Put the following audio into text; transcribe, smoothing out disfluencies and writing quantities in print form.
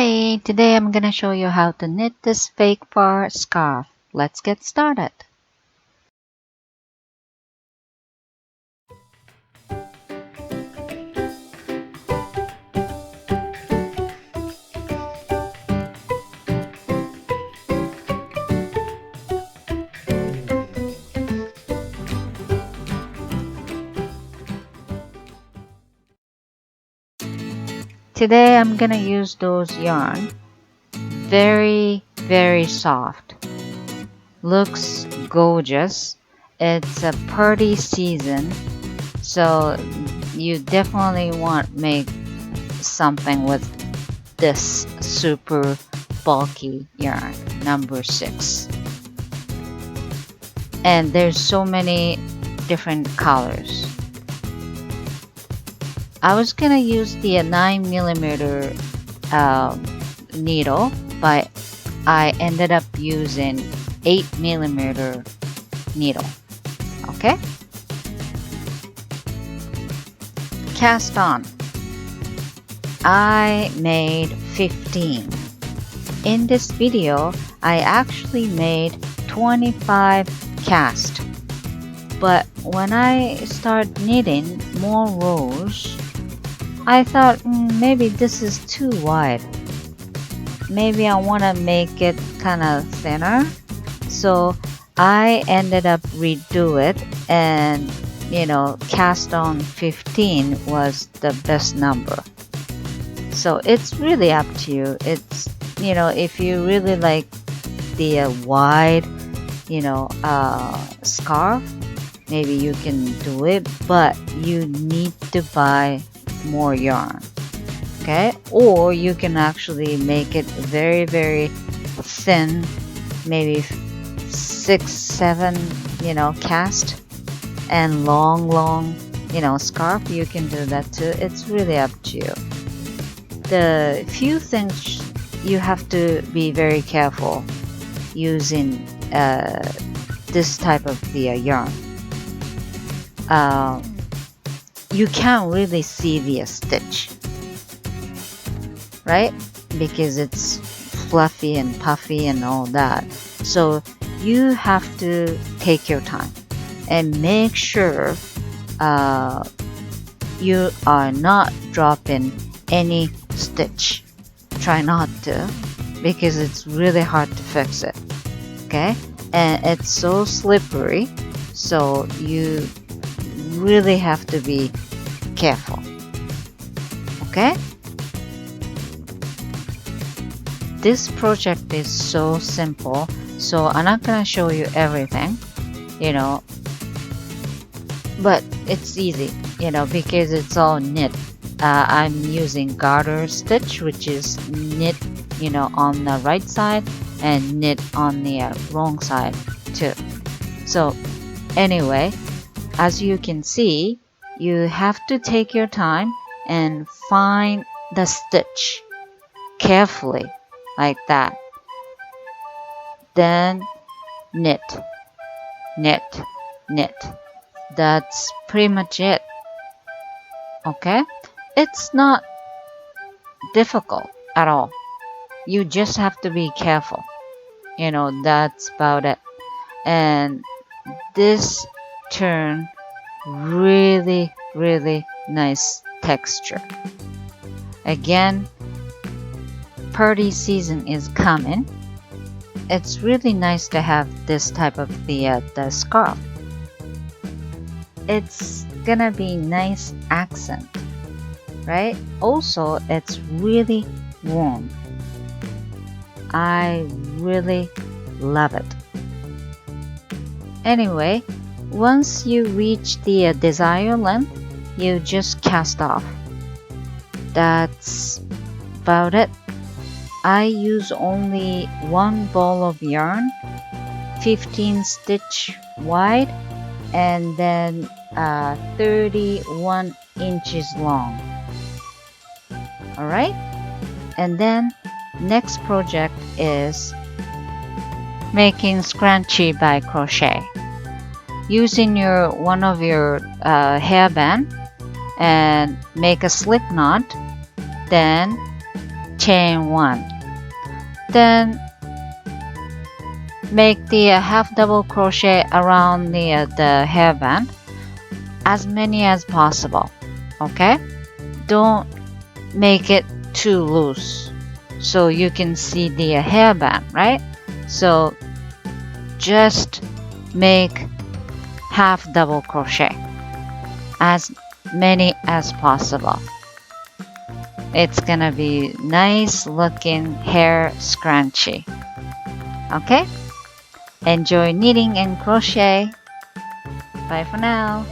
Hi, today I'm gonna show you how to knit this fake fur scarf. Let's get started. Today I'm gonna use those yarn. Very soft. Looks gorgeous. It's a party season, so you definitely want to make something with this super bulky yarn, number 6. And there's so many different colors. I was gonna use the 9mm needle, but I ended up using 8mm needle. Okay? Cast on. I made 15. In this video, I actually made 25 cast. But when I start knitting more rows, I thought maybe this is too wide. Maybe I want to make it kind of thinner. So I ended up redo it, and cast on 15 was the best number. So it's really up to you. It's if you really like the wide scarf, maybe you can do it, but you need to buy more yarn. Okay, or you can actually make it very thin, maybe 6-7 cast, and long scarf. You can do that too. It's really up to you. The few things you have to be very careful using this type of the yarn. You can't really see the stitch, right? Because it's fluffy and puffy and all that. So you have to take your time and make sure you are not dropping any stitch. Try not to, because it's really hard to fix it. Okay, and it's so slippery, so you really have to be careful. Okay, this project is so simple, so I'm not gonna show you everything, but it's easy, because it's all knit. I'm using garter stitch, which is knit on the right side and knit on the wrong side too. So anyway, as you can see, you have to take your time and find the stitch carefully, like that. Then knit. That's pretty much it. Okay, it's not difficult at all. You just have to be careful. That's about it. And this turned really nice texture. Again, party season is coming. It's really nice to have this type of the scarf. It's gonna be nice accent, right? Also, it's really warm. I really love it. Anyway, once you reach the desired length, you just cast off. That's about it. I use only one ball of yarn, 15 stitch wide, and then 31 inches long. Alright, and then next project is making scrunchie by crochet. Using one of your hairband and make a slip knot, then chain 1. Then make the half double crochet around the hairband, as many as possible. Okay, don't make it too loose so you can see the hairband, right? So just make half double crochet, as many as possible. It's gonna be nice looking hair scrunchie. Okay, enjoy knitting and crochet. Bye for now.